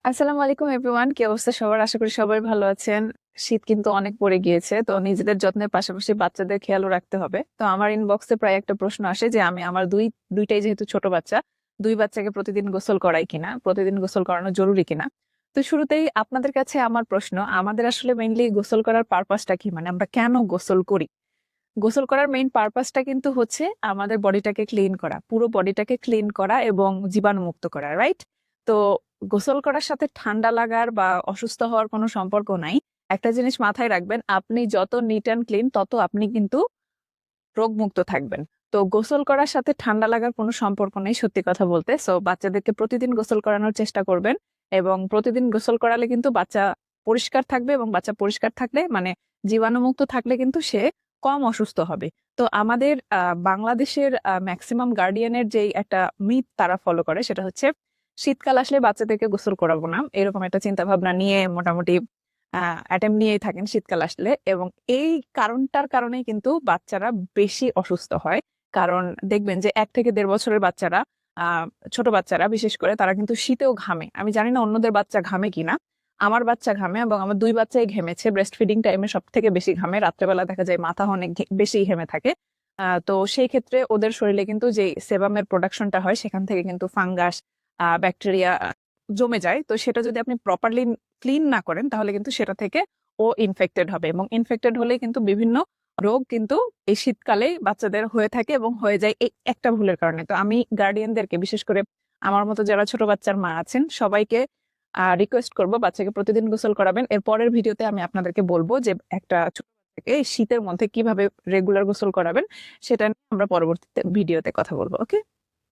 আসসালামু আলাইকুম এভরিওয়ান, কি অবস্থা সবার? আশা করি সবাই ভালো আছেন। শীত কিন্তু অনেক পড়ে গিয়েছে, তো নিজেদের যত্নের পাশাপাশি বাচ্চাদের খেয়ালও রাখতে হবে। তো আমার ইনবক্সে প্রায় একটা প্রশ্ন আসে যে আমি আমার দুইটাই যেহেতু ছোট বাচ্চা, দুই বাচ্চাকে প্রতিদিন গোসল করাই কিনা, প্রতিদিন গোসল করানো জরুরি কিনা। তো শুরুতেই আপনাদের কাছে আমার প্রশ্ন, আমাদের আসলে মেইনলি গোসল করার পারপাসটা কি, মানে আমরা কেন গোসল করি? গোসল করার মেইন পারপাসটা কিন্তু হচ্ছে আমাদের বডিটাকে ক্লিন করা, পুরো বডিটাকে ক্লিন করা এবং জীবাণুমুক্ত করা, রাইট? তো গোসল করার সাথে ঠান্ডা লাগার বা অসুস্থ হওয়ার কোনো সম্পর্ক নাই। একটা জিনিস মাথায় রাখবেন, আপনি যত নিট অ্যান্ড ক্লিন তত আপনি কিন্তু রোগমুক্ত থাকবেন। তো গোসল করার সাথে ঠান্ডা লাগার কোনো সম্পর্ক নেই, সত্যি কথা বলতে। সো বাচ্চাদেরকে প্রতিদিন গোসল করানোর চেষ্টা করবেন, এবং প্রতিদিন গোসল করালে কিন্তু বাচ্চা পরিষ্কার থাকবে, এবং বাচ্চা পরিষ্কার থাকলে মানে জীবাণুমুক্ত থাকলে কিন্তু সে কম অসুস্থ হবে। তো আমাদের বাংলাদেশের ম্যাক্সিমাম গার্ডিয়ানের যেই একটা মিথ তারা ফলো করে, সেটা হচ্ছে শীতকাল আসলে বাচ্চাদেরকে গোসল করাবো না, এরকম একটা চিন্তা ভাবনা নিয়ে মোটামুটি অ্যাটেম্প নিয়েই থাকেন শীতকাল আসলে। এবং এই কারণটার কারণেই কিন্তু বাচ্চারা বেশি অসুস্থ হয়। কারণ দেখবেন যে 1 থেকে 1.5 বছরের বাচ্চারা, আহ ছোট বাচ্চারা বিশেষ করে, তারা কিন্তু শীতেও ঘামে। আমি জানি না অন্যদের বাচ্চা ঘামে কিনা, আমার বাচ্চা ঘামে, এবং আমার দুই বাচ্চাই ঘেমেছে। ব্রেস্ট ফিডিং টাইমে সব থেকে বেশি ঘামে, রাত্রেবেলা দেখা যায় মাথা অনেক বেশি ঘেমে থাকে। তো সেই ক্ষেত্রে ওদের শরীরে কিন্তু যে সেবামের প্রোডাকশনটা হয়, সেখান থেকে কিন্তু ফাঙ্গাস, ব্যাকটেরিয়া জমে যায়। তো সেটা যদি আপনি প্রপারলি ক্লিন না করেন, তাহলে কিন্তু সেটা থেকে ও ইনফেক্টেড হবে, এবং ইনফেক্টেড হলে কিন্তু বিভিন্ন রোগ কিন্তু এই শীতকালে বাচ্চাদের হয়ে থাকে এবং হয়ে যায় এই একটা ভুলের কারণে। তো আমি গার্ডিয়ানদেরকে, বিশেষ করে আমার মতো যারা ছোট বাচ্চার মা আছেন, সবাইকে রিকোয়েস্ট করব বাচ্চাকে প্রতিদিন গোসল করাবেন। এর পরের ভিডিওতে আমি আপনাদেরকে বলবো যে একটা ছোট বাচ্চাকে এই শীতের মধ্যে কিভাবে রেগুলার গোসল করাবেন, সেটা নিয়ে আমরা পরবর্তীতে ভিডিওতে কথা বলবো। ওকে।